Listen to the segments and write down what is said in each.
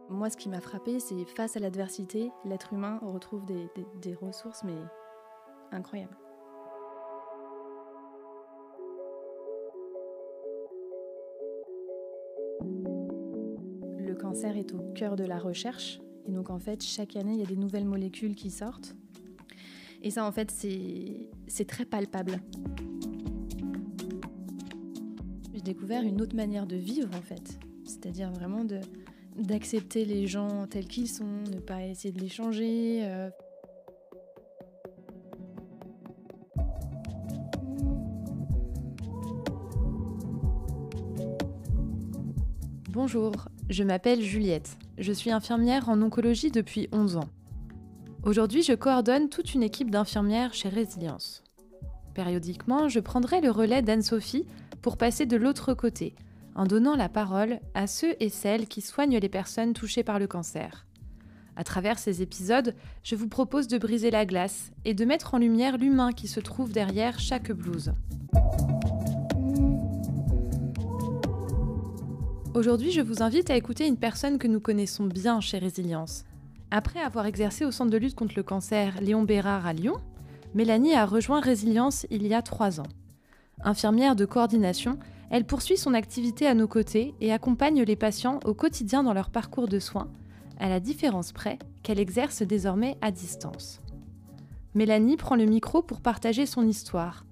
Moi, ce qui m'a frappée, c'est face à l'adversité, l'être humain retrouve des ressources, mais incroyables. Le cancer est au cœur de la recherche. Et donc, en fait, chaque année, il y a des nouvelles molécules qui sortent. Et ça, en fait, c'est très palpable. J'ai découvert une autre manière de vivre, en fait. C'est-à-dire vraiment d'accepter les gens tels qu'ils sont, ne pas essayer de les changer. Bonjour, je m'appelle Juliette. Je suis infirmière en oncologie depuis 11 ans. Aujourd'hui, je coordonne toute une équipe d'infirmières chez Résilience. Périodiquement, je prendrai le relais d'Anne-Sophie pour passer de l'autre côté, en donnant la parole à ceux et celles qui soignent les personnes touchées par le cancer. À travers ces épisodes, je vous propose de briser la glace et de mettre en lumière l'humain qui se trouve derrière chaque blouse. Aujourd'hui, je vous invite à écouter une personne que nous connaissons bien chez Résilience. Après avoir exercé au Centre de lutte contre le cancer Léon Bérard à Lyon, Mélanie a rejoint Résilience il y a 3 ans. Infirmière de coordination, elle poursuit son activité à nos côtés et accompagne les patients au quotidien dans leur parcours de soins, à la différence près qu'elle exerce désormais à distance. Mélanie prend le micro pour partager son histoire.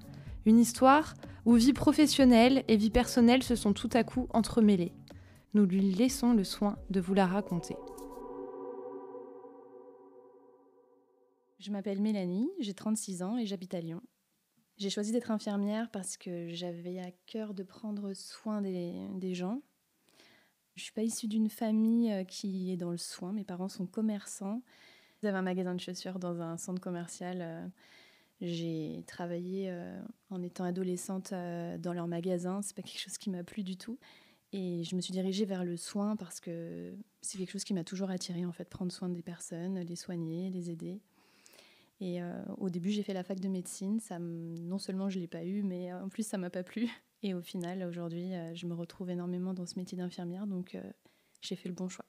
Une histoire où vie professionnelle et vie personnelle se sont tout à coup entremêlées. Nous lui laissons le soin de vous la raconter. Je m'appelle Mélanie, j'ai 36 ans et j'habite à Lyon. J'ai choisi d'être infirmière parce que j'avais à cœur de prendre soin des gens. Je ne suis pas issue d'une famille qui est dans le soin. Mes parents sont commerçants. Ils avaient un magasin de chaussures dans un centre commercial. J'ai travaillé en étant adolescente dans leur magasin. C'est pas quelque chose qui m'a plu du tout. Et je me suis dirigée vers le soin parce que c'est quelque chose qui m'a toujours attirée, en fait, prendre soin des personnes, les soigner, les aider. Et au début, j'ai fait la fac de médecine. Non seulement je ne l'ai pas eu, mais en plus, ça ne m'a pas plu. Et au final, aujourd'hui, je me retrouve énormément dans ce métier d'infirmière, donc j'ai fait le bon choix.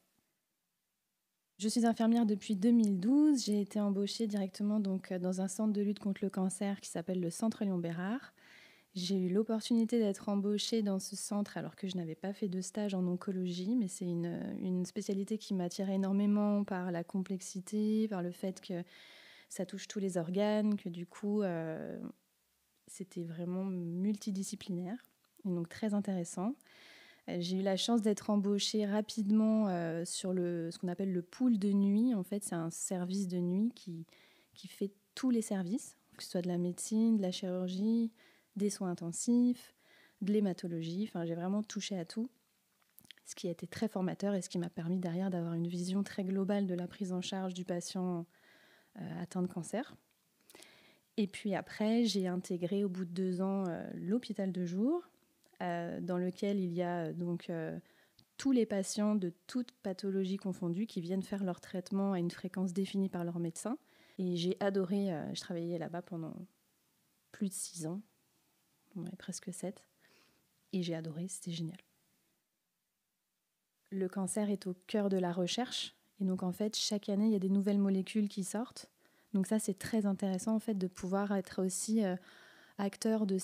Je suis infirmière depuis 2012. J'ai été embauchée directement dans un centre de lutte contre le cancer qui s'appelle le Centre Léon Bérard. J'ai eu l'opportunité d'être embauchée dans ce centre alors que je n'avais pas fait de stage en oncologie, mais c'est une spécialité qui m'attirait énormément par la complexité, par le fait que ça touche tous les organes, que du coup, c'était vraiment multidisciplinaire et donc très intéressant. J'ai eu la chance d'être embauchée rapidement sur ce qu'on appelle le pool de nuit. En fait, c'est un service de nuit qui fait tous les services, que ce soit de la médecine, de la chirurgie, des soins intensifs, de l'hématologie. Enfin, j'ai vraiment touché à tout, ce qui a été très formateur et ce qui m'a permis derrière d'avoir une vision très globale de la prise en charge du patient atteint de cancer. Et puis après, j'ai intégré au bout de 2 ans l'hôpital de jour, dans lequel il y a tous les patients de toutes pathologies confondues qui viennent faire leur traitement à une fréquence définie par leur médecin. Et j'ai adoré, je travaillais là-bas pendant plus de 6 ans, presque 7. Et j'ai adoré, c'était génial. Le cancer est au cœur de la recherche. Et donc en fait, chaque année, il y a des nouvelles molécules qui sortent. Donc ça, c'est très intéressant en fait de pouvoir être aussi acteur de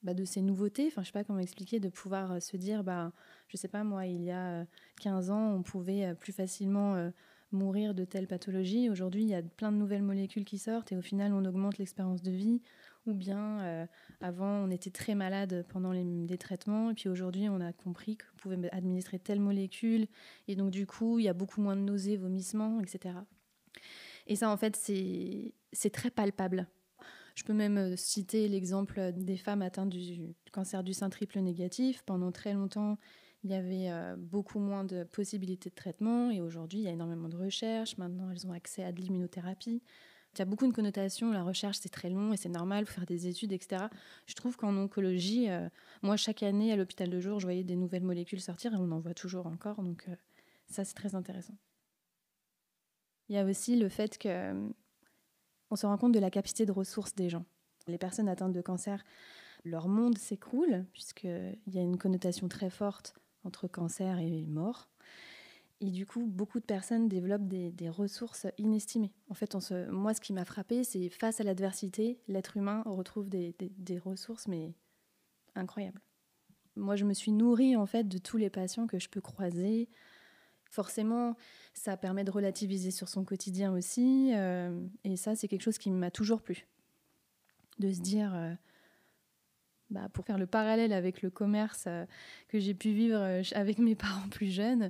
de ces nouveautés. Enfin, je sais pas comment expliquer, de pouvoir se dire, je sais pas moi, il y a 15 ans, on pouvait plus facilement mourir de telle pathologie. Aujourd'hui, il y a plein de nouvelles molécules qui sortent et au final, on augmente l'espérance de vie. Ou bien, avant, on était très malade pendant des traitements et puis aujourd'hui, on a compris qu'on pouvait administrer telle molécule et donc du coup, il y a beaucoup moins de nausées, vomissements, etc. Et ça, en fait, c'est très palpable. Je peux même citer l'exemple des femmes atteintes du cancer du sein triple négatif. Pendant très longtemps, il y avait beaucoup moins de possibilités de traitement et aujourd'hui, il y a énormément de recherches. Maintenant, elles ont accès à de l'immunothérapie. Il y a beaucoup de connotations. La recherche, c'est très long et c'est normal, il faut faire des études, etc. Je trouve qu'en oncologie, moi, chaque année, à l'hôpital de jour, je voyais des nouvelles molécules sortir et on en voit toujours encore. Donc, ça, c'est très intéressant. Il y a aussi le fait que on se rend compte de la capacité de ressources des gens. Les personnes atteintes de cancer, leur monde s'écroule, puisqu'il y a une connotation très forte entre cancer et mort. Et du coup, beaucoup de personnes développent des ressources inestimées. En fait, moi, ce qui m'a frappée, c'est face à l'adversité, l'être humain retrouve des ressources, mais incroyables. Moi, je me suis nourrie, en fait, de tous les patients que je peux croiser. Forcément, ça permet de relativiser sur son quotidien aussi. Et ça, c'est quelque chose qui m'a toujours plu. De se dire, pour faire le parallèle avec le commerce que j'ai pu vivre avec mes parents plus jeunes,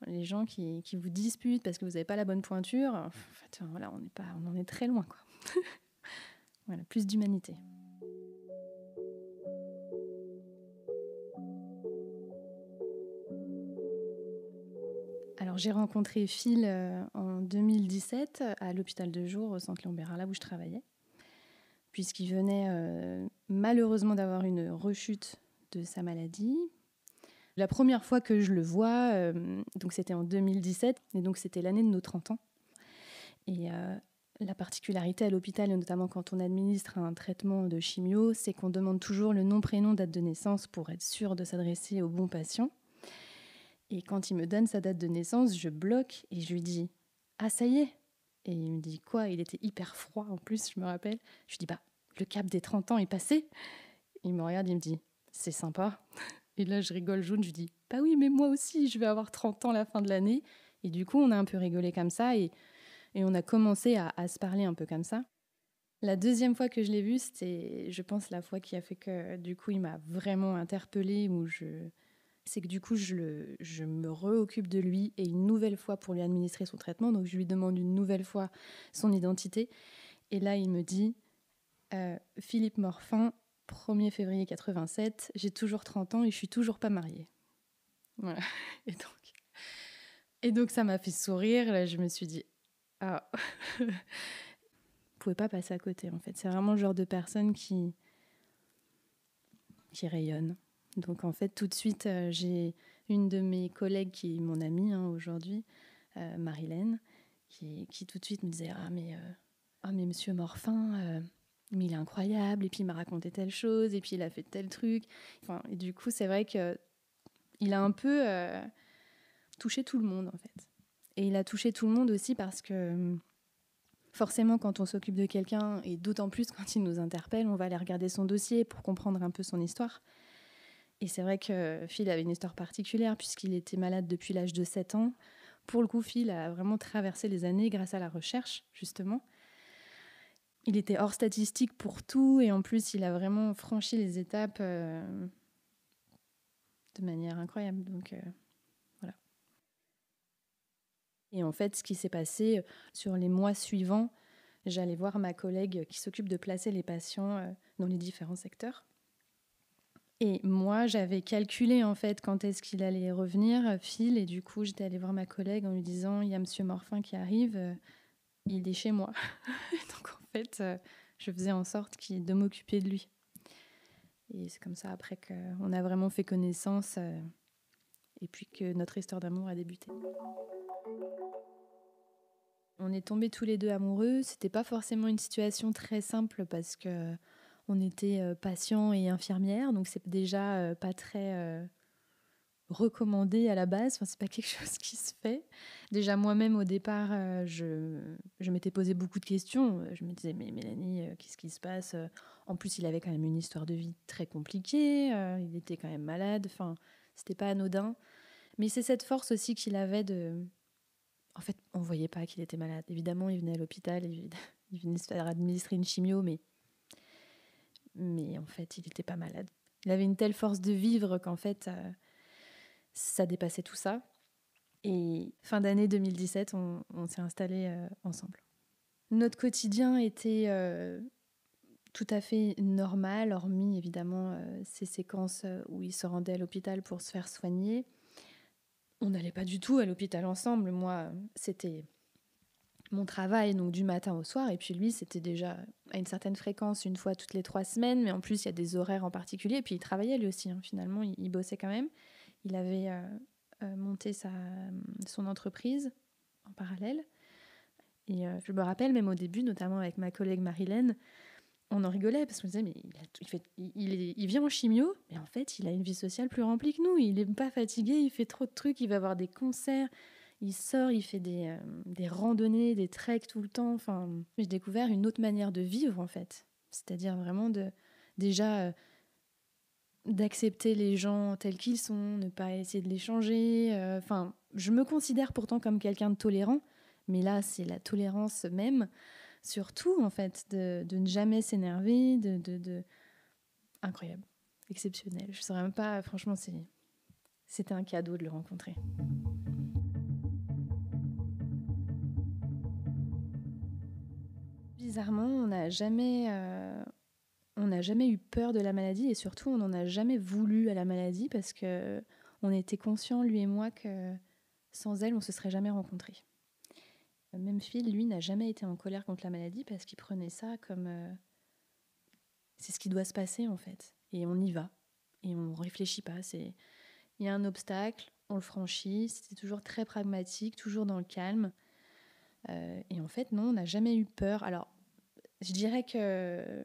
les gens qui vous disputent parce que vous n'avez pas la bonne pointure, en fait, voilà, on en est très loin, quoi. Voilà, plus d'humanité. Alors, j'ai rencontré Phil en 2017 à l'hôpital de jour au centre Léon Bérard, là où je travaillais, puisqu'il venait malheureusement d'avoir une rechute de sa maladie. La première fois que je le vois, donc c'était en 2017, et donc c'était l'année de nos 30 ans. Et la particularité à l'hôpital, et notamment quand on administre un traitement de chimio, c'est qu'on demande toujours le nom, prénom, date de naissance pour être sûr de s'adresser au bon patient. Et quand il me donne sa date de naissance, je bloque et je lui dis « Ah, ça y est !» Et il me dit « Quoi ?» Il était hyper froid en plus, je me rappelle. Je lui dis « Le cap des 30 ans est passé !» Il me regarde, il me dit « C'est sympa !» Et là, je rigole jaune, je dis « Bah oui, mais moi aussi, je vais avoir 30 ans à la fin de l'année. » Et du coup, on a un peu rigolé comme ça et on a commencé à se parler un peu comme ça. La deuxième fois que je l'ai vu, c'était, je pense, la fois qui a fait que, du coup, il m'a vraiment interpellée, c'est que du coup, je me réoccupe de lui et une nouvelle fois pour lui administrer son traitement. Donc, je lui demande une nouvelle fois son identité. Et là, il me dit Philippe Morfin, 1er février 87, j'ai toujours 30 ans et je suis toujours pas mariée. Voilà. Et donc ça m'a fait sourire. Là, je me suis dit, ah, vous pouvez pas passer à côté, en fait. C'est vraiment le genre de personne qui rayonne. Donc, en fait, tout de suite, j'ai une de mes collègues qui est mon amie aujourd'hui, Marilène, qui tout de suite me disait, mais monsieur Morfin... mais il est incroyable, et puis il m'a raconté telle chose, et puis il a fait tel truc. Enfin, et du coup, c'est vrai qu'il a un peu touché tout le monde, en fait. Et il a touché tout le monde aussi parce que, forcément, quand on s'occupe de quelqu'un, et d'autant plus quand il nous interpelle, on va aller regarder son dossier pour comprendre un peu son histoire. Et c'est vrai que Phil avait une histoire particulière, puisqu'il était malade depuis l'âge de 7 ans. Pour le coup, Phil a vraiment traversé les années grâce à la recherche, justement. Il était hors statistique pour tout et en plus, il a vraiment franchi les étapes de manière incroyable. Donc, voilà. Et en fait, ce qui s'est passé sur les mois suivants, j'allais voir ma collègue qui s'occupe de placer les patients dans les différents secteurs. Et moi, j'avais calculé en fait quand est-ce qu'il allait revenir, Phil, et du coup, j'étais allée voir ma collègue en lui disant « Il y a monsieur Morfin qui arrive, il est chez moi. » Donc en fait... je faisais en sorte de m'occuper de lui. Et c'est comme ça, après, qu'on a vraiment fait connaissance et puis que notre histoire d'amour a débuté. On est tombés tous les deux amoureux. C'était pas forcément une situation très simple parce qu'on était patients et infirmières, donc c'est déjà pas très recommandé à la base. Enfin, c'est pas quelque chose qui se fait. Déjà, moi-même, au départ, je m'étais posé beaucoup de questions. Je me disais, mais Mélanie, qu'est-ce qui se passe ? En plus, il avait quand même une histoire de vie très compliquée. Il était quand même malade. Enfin, c'était pas anodin. Mais c'est cette force aussi qu'il avait de... En fait, on voyait pas qu'il était malade. Évidemment, il venait à l'hôpital, il venait se faire administrer une chimio, mais en fait, il était pas malade. Il avait une telle force de vivre qu'en fait... ça dépassait tout ça. Et fin d'année 2017, on s'est installés ensemble. Notre quotidien était tout à fait normal, hormis évidemment ces séquences où il se rendait à l'hôpital pour se faire soigner. On n'allait pas du tout à l'hôpital ensemble. Moi, c'était mon travail, donc du matin au soir. Et puis lui, c'était déjà à une certaine fréquence, une fois toutes les 3 semaines. Mais en plus, il y a des horaires en particulier. Et puis il travaillait lui aussi, finalement, il bossait quand même. Il avait monté son entreprise en parallèle. Et je me rappelle même au début, notamment avec ma collègue Marilène, on en rigolait parce qu'on disait mais il vient en chimio, mais en fait il a une vie sociale plus remplie que nous. Il n'est pas fatigué, il fait trop de trucs, il va voir des concerts, Il sort, il fait des randonnées, des treks tout le temps. Enfin, j'ai découvert une autre manière de vivre, en fait. C'est-à-dire vraiment déjà d'accepter les gens tels qu'ils sont, ne pas essayer de les changer. Enfin, je me considère pourtant comme quelqu'un de tolérant, mais là, c'est la tolérance même, surtout, en fait, de ne jamais s'énerver, incroyable, exceptionnel. Je ne saurais même pas, franchement, c'était un cadeau de le rencontrer. Bizarrement, on n'a jamais eu peur de la maladie et surtout, on n'en a jamais voulu à la maladie parce que on était conscients, lui et moi, que sans elle, on ne se serait jamais rencontrés. Même Phil, lui, n'a jamais été en colère contre la maladie parce qu'il prenait ça comme c'est ce qui doit se passer en fait. Et on y va. Et on ne réfléchit pas. Il y a un obstacle, on le franchit. C'était toujours très pragmatique, toujours dans le calme. Et en fait, non, on n'a jamais eu peur. Alors, je dirais que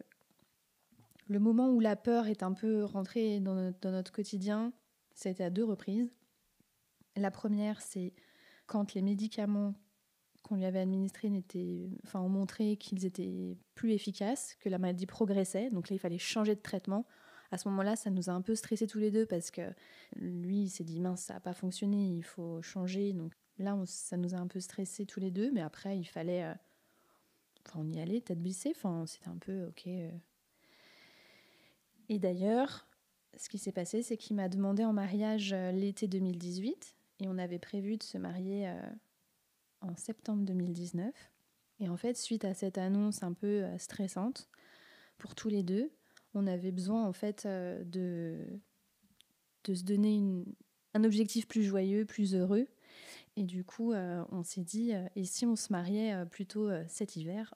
le moment où la peur est un peu rentrée dans notre quotidien, ça a été à 2 reprises. La première, c'est quand les médicaments qu'on lui avait administrés ont montré qu'ils étaient plus efficaces, que la maladie progressait. Donc là, il fallait changer de traitement. À ce moment-là, ça nous a un peu stressés tous les deux parce que lui, il s'est dit, mince, ça n'a pas fonctionné, il faut changer. Donc là, ça nous a un peu stressés tous les deux. Mais après, il fallait... on y allait, tête baissée. C'était un peu OK. Et d'ailleurs, ce qui s'est passé, c'est qu'il m'a demandé en mariage l'été 2018. Et on avait prévu de se marier en septembre 2019. Et en fait, suite à cette annonce un peu stressante pour tous les deux, on avait besoin en fait de se donner un objectif plus joyeux, plus heureux. Et du coup, on s'est dit, et si on se mariait plutôt cet hiver,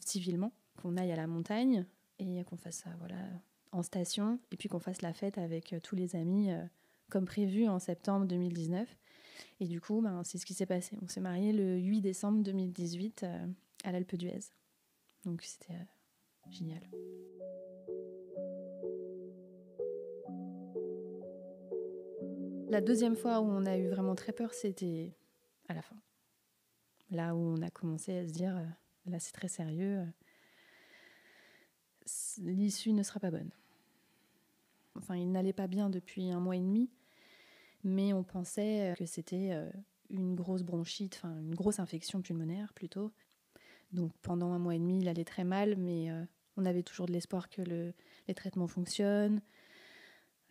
civilement, qu'on aille à la montagne et qu'on fasse ça en station, et puis qu'on fasse la fête avec tous les amis, comme prévu en septembre 2019. Et du coup, c'est ce qui s'est passé. On s'est mariés le 8 décembre 2018 à l'Alpe d'Huez. Donc c'était génial. La deuxième fois où on a eu vraiment très peur, c'était à la fin. Là où on a commencé à se dire, là c'est très sérieux, l'issue ne sera pas bonne. Enfin, il n'allait pas bien depuis 1 mois et demi, mais on pensait que c'était une grosse bronchite, une grosse infection pulmonaire plutôt. Donc pendant 1 mois et demi, il allait très mal, mais on avait toujours de l'espoir que les traitements fonctionnent.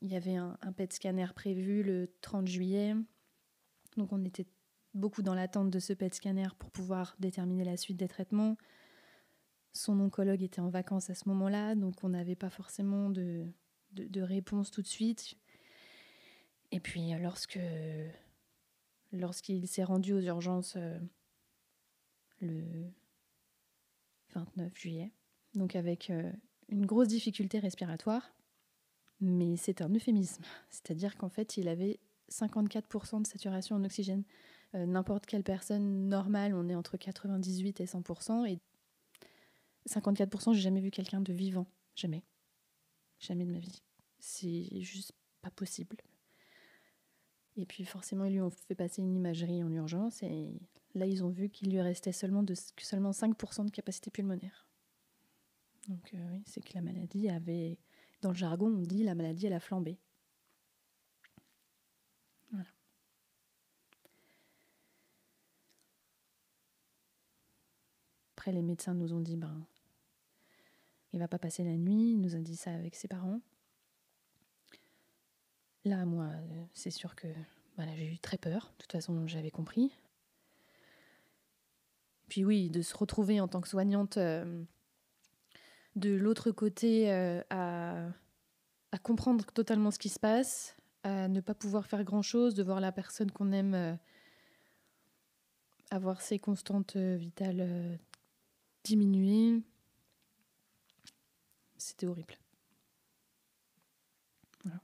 Il y avait un PET scanner prévu le 30 juillet. Donc on était beaucoup dans l'attente de ce PET scanner pour pouvoir déterminer la suite des traitements. Son oncologue était en vacances à ce moment-là, donc on n'avait pas forcément de réponse tout de suite. Et puis lorsqu'il s'est rendu aux urgences le 29 juillet, donc avec une grosse difficulté respiratoire, mais c'est un euphémisme. C'est-à-dire qu'en fait, il avait 54% de saturation en oxygène. N'importe quelle personne normale, on est entre 98 et 100%. Et 54%, j'ai jamais vu quelqu'un de vivant. Jamais. Jamais de ma vie. C'est juste pas possible. Et puis forcément, ils lui ont fait passer une imagerie en urgence. Et là, ils ont vu qu'il lui restait seulement 5% de capacité pulmonaire. Donc oui, c'est que la maladie avait... Dans le jargon, on dit la maladie, elle a flambé. Voilà. Après, les médecins nous ont dit, il va pas passer la nuit. Il nous a dit ça avec ses parents. Là, moi, c'est sûr que j'ai eu très peur. De toute façon, j'avais compris. Puis oui, de se retrouver en tant que soignante de l'autre côté à comprendre totalement ce qui se passe, à ne pas pouvoir faire grand-chose, de voir la personne qu'on aime avoir ses constantes vitales diminuer. C'était horrible. Voilà.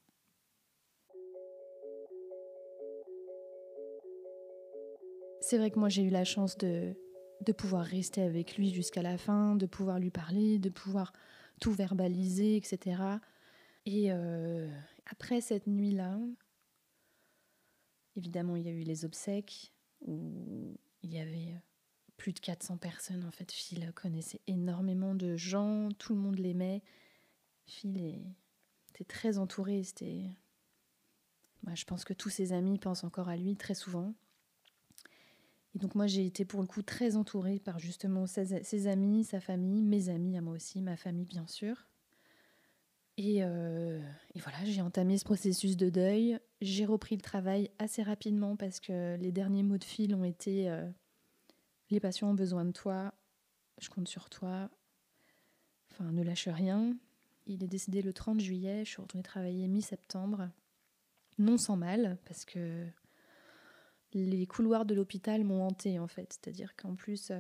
C'est vrai que moi, j'ai eu la chance de pouvoir rester avec lui jusqu'à la fin, de pouvoir lui parler, de pouvoir tout verbaliser, etc. Et après cette nuit-là, évidemment, il y a eu les obsèques. où il y avait plus de 400 personnes. En fait, Phil connaissait énormément de gens, tout le monde l'aimait. Phil était très entouré. Je pense que tous ses amis pensent encore à lui très souvent. Et donc moi, j'ai été pour le coup très entourée par justement ses amis, sa famille, mes amis à moi aussi, ma famille bien sûr. Et voilà, j'ai entamé ce processus de deuil. J'ai repris le travail assez rapidement parce que les derniers mots de Phil ont été les patients ont besoin de toi, je compte sur toi, enfin ne lâche rien. Il est décédé le 30 juillet, je suis retournée travailler mi-septembre, non sans mal, parce que les couloirs de l'hôpital m'ont hantée en fait. C'est-à-dire qu'en plus,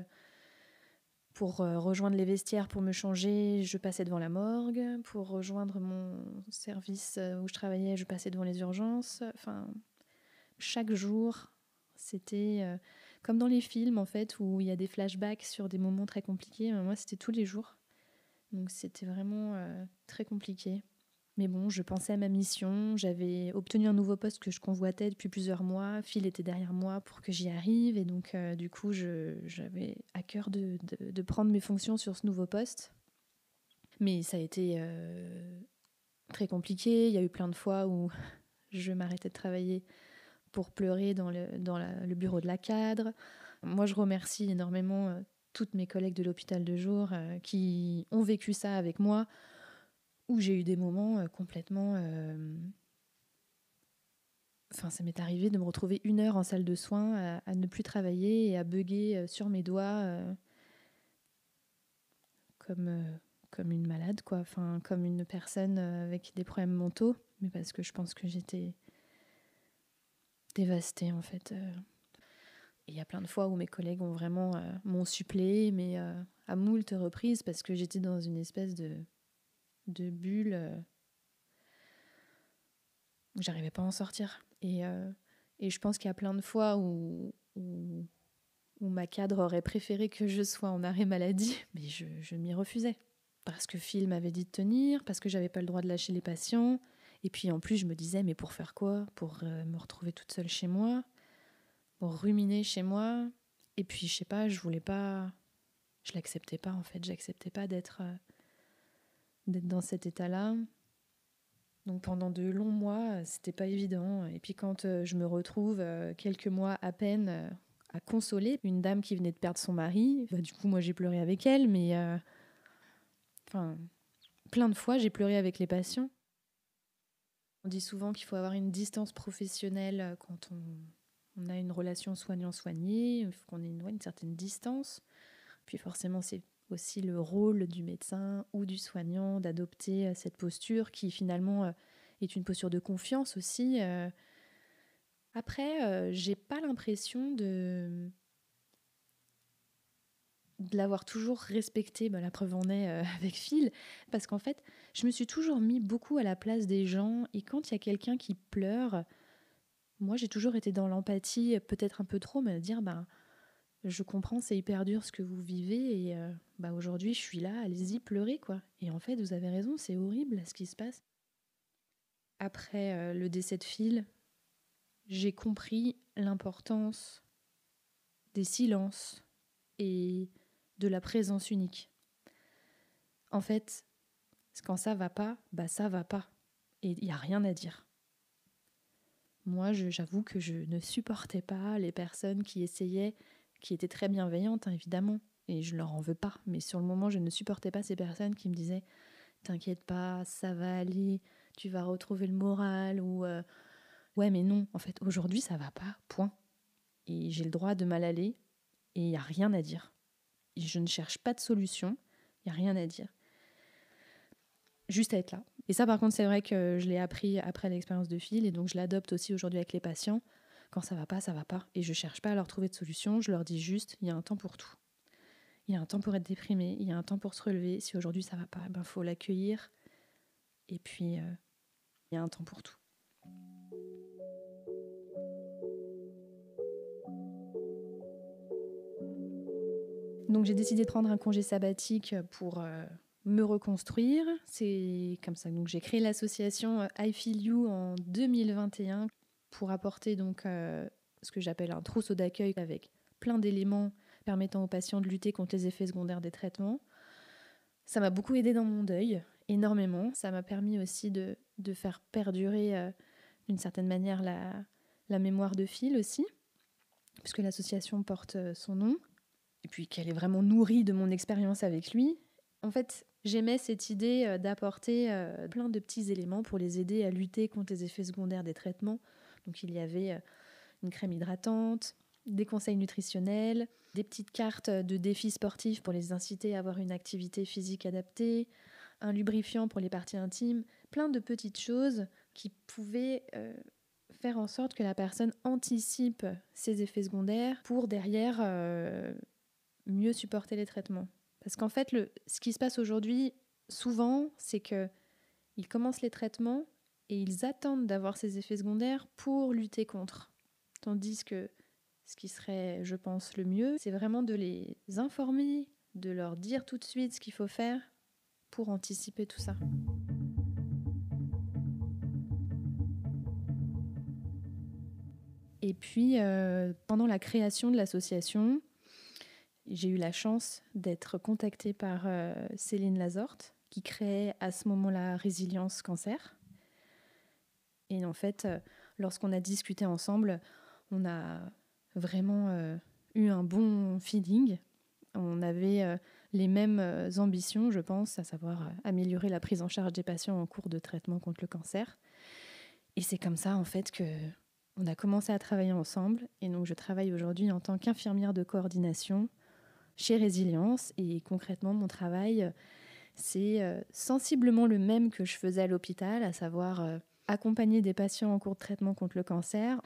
pour rejoindre les vestiaires pour me changer, je passais devant la morgue. Pour rejoindre mon service où je travaillais, je passais devant les urgences. Enfin, chaque jour, c'était comme dans les films en fait, où il y a des flashbacks sur des moments très compliqués. Moi, c'était tous les jours. Donc c'était vraiment très compliqué. Mais bon, je pensais à ma mission, j'avais obtenu un nouveau poste que je convoitais depuis plusieurs mois, Phil était derrière moi pour que j'y arrive, et donc du coup j'avais à cœur de prendre mes fonctions sur ce nouveau poste. Mais ça a été très compliqué, il y a eu plein de fois où je m'arrêtais de travailler pour pleurer dans le bureau de la cadre. Moi je remercie énormément toutes mes collègues de l'hôpital de jour qui ont vécu ça avec moi, où j'ai eu des moments complètement... Enfin, ça m'est arrivé de me retrouver 1 heure en salle de soins à ne plus travailler et à bugger sur mes doigts comme une malade, quoi. Enfin, comme une personne avec des problèmes mentaux, mais parce que je pense que j'étais dévastée, en fait. Et il y a plein de fois où mes collègues ont vraiment m'ont suppléé, mais à moult reprises, parce que j'étais dans une espèce de bulle où j'arrivais pas à en sortir. Et je pense qu'il y a plein de fois où ma cadre aurait préféré que je sois en arrêt maladie, mais je m'y refusais. Parce que Phil m'avait dit de tenir, parce que j'avais pas le droit de lâcher les patients. Et puis en plus, je me disais, mais pour faire quoi ? Pour me retrouver toute seule chez moi ? Pour ruminer chez moi ? Et puis, je sais pas, je voulais pas... Je l'acceptais pas, en fait. J'acceptais pas d'être dans cet état-là. Donc pendant de longs mois, c'était pas évident. Et puis quand je me retrouve quelques mois à peine à consoler une dame qui venait de perdre son mari, du coup moi j'ai pleuré avec elle, mais plein de fois j'ai pleuré avec les patients. On dit souvent qu'il faut avoir une distance professionnelle quand on a une relation soignant-soigné, il faut qu'on ait une certaine distance. Puis forcément c'est aussi le rôle du médecin ou du soignant d'adopter cette posture qui finalement est une posture de confiance aussi. Après, j'ai pas l'impression de l'avoir toujours respecté. La preuve en est avec Phil, parce qu'en fait, je me suis toujours mis beaucoup à la place des gens, et quand il y a quelqu'un qui pleure, moi j'ai toujours été dans l'empathie, peut-être un peu trop, mais à dire je comprends, c'est hyper dur ce que vous vivez, et aujourd'hui je suis là, allez-y, pleurez quoi. Et en fait, vous avez raison, c'est horrible ce qui se passe. Après le décès de Phil, j'ai compris l'importance des silences et de la présence unique. En fait, quand ça va pas, ça va pas. Et il n'y a rien à dire. Moi, j'avoue que je ne supportais pas les personnes qui essayaient, qui étaient très bienveillantes, hein, évidemment, et je leur en veux pas. Mais sur le moment, je ne supportais pas ces personnes qui me disaient « T'inquiète pas, ça va aller, tu vas retrouver le moral » ou « Ouais, mais non, en fait, aujourd'hui, ça va pas, point. Et j'ai le droit de mal aller, et il n'y a rien à dire. Et je ne cherche pas de solution, il n'y a rien à dire. Juste à être là. » Et ça, par contre, c'est vrai que je l'ai appris après l'expérience de Phil, et donc je l'adopte aussi aujourd'hui avec les patients. Quand ça va pas, ça va pas. Et je cherche pas à leur trouver de solution, je leur dis juste, il y a un temps pour tout. Il y a un temps pour être déprimé, il y a un temps pour se relever. Si aujourd'hui ça va pas, faut l'accueillir. Et puis, il y a un temps pour tout. Donc j'ai décidé de prendre un congé sabbatique pour me reconstruire. C'est comme ça. Donc j'ai créé l'association I Feel You en 2021 pour apporter donc ce que j'appelle un trousseau d'accueil avec plein d'éléments permettant aux patients de lutter contre les effets secondaires des traitements. Ça m'a beaucoup aidé dans mon deuil, énormément. Ça m'a permis aussi de faire perdurer d'une certaine manière la mémoire de Phil aussi, puisque l'association porte son nom, et puis qu'elle est vraiment nourrie de mon expérience avec lui. En fait, j'aimais cette idée d'apporter plein de petits éléments pour les aider à lutter contre les effets secondaires des traitements. Donc il y avait une crème hydratante, des conseils nutritionnels, des petites cartes de défis sportifs pour les inciter à avoir une activité physique adaptée, un lubrifiant pour les parties intimes, plein de petites choses qui pouvaient faire en sorte que la personne anticipe ses effets secondaires pour derrière mieux supporter les traitements. Parce qu'en fait, ce qui se passe aujourd'hui, souvent, c'est qu'ils commencent les traitements et ils attendent d'avoir ces effets secondaires pour lutter contre. Tandis que ce qui serait, je pense, le mieux, c'est vraiment de les informer, de leur dire tout de suite ce qu'il faut faire pour anticiper tout ça. Et puis, pendant la création de l'association, j'ai eu la chance d'être contactée par Céline Lazorte, qui créait à ce moment-là Résilience Cancer. Et en fait, lorsqu'on a discuté ensemble, on a vraiment eu un bon feeling. On avait les mêmes ambitions, je pense, à savoir améliorer la prise en charge des patients en cours de traitement contre le cancer. Et c'est comme ça, en fait, qu'on a commencé à travailler ensemble. Et donc, je travaille aujourd'hui en tant qu'infirmière de coordination chez Résilience. Et concrètement, mon travail, c'est sensiblement le même que je faisais à l'hôpital, à savoir accompagner des patients en cours de traitement contre le cancer.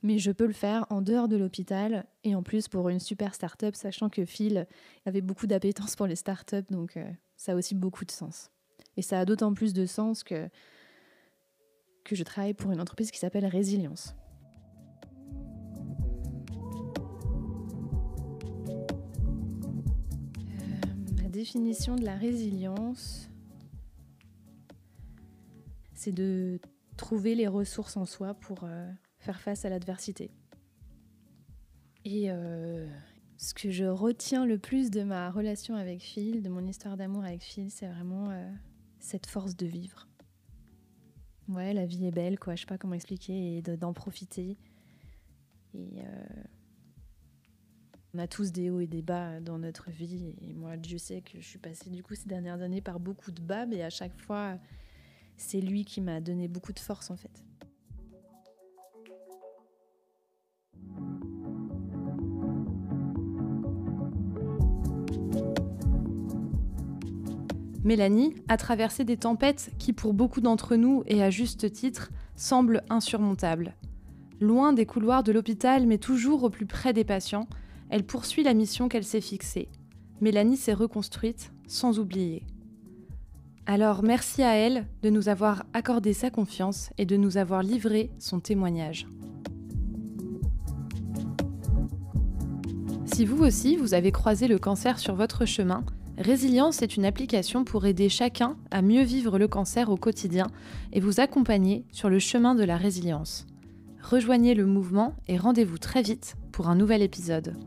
Mais je peux le faire en dehors de l'hôpital et en plus pour une super start-up, sachant que Phil avait beaucoup d'appétence pour les start-up, donc ça a aussi beaucoup de sens. Et ça a d'autant plus de sens que je travaille pour une entreprise qui s'appelle Résilience. La définition de la résilience, c'est de trouver les ressources en soi pour faire face à l'adversité. Et ce que je retiens le plus de ma relation avec Phil, de mon histoire d'amour avec Phil, c'est vraiment cette force de vivre. Ouais, la vie est belle, quoi. Je sais pas comment expliquer, et d'en profiter. Et on a tous des hauts et des bas dans notre vie. Et moi, Dieu sait que je suis passée du coup ces dernières années par beaucoup de bas, mais à chaque fois, c'est lui qui m'a donné beaucoup de force en fait. Mélanie a traversé des tempêtes qui, pour beaucoup d'entre nous, et à juste titre, semblent insurmontables. Loin des couloirs de l'hôpital, mais toujours au plus près des patients, elle poursuit la mission qu'elle s'est fixée. Mélanie s'est reconstruite, sans oublier. Alors merci à elle de nous avoir accordé sa confiance et de nous avoir livré son témoignage. Si vous aussi, vous avez croisé le cancer sur votre chemin, Résilience est une application pour aider chacun à mieux vivre le cancer au quotidien et vous accompagner sur le chemin de la résilience. Rejoignez le mouvement et rendez-vous très vite pour un nouvel épisode.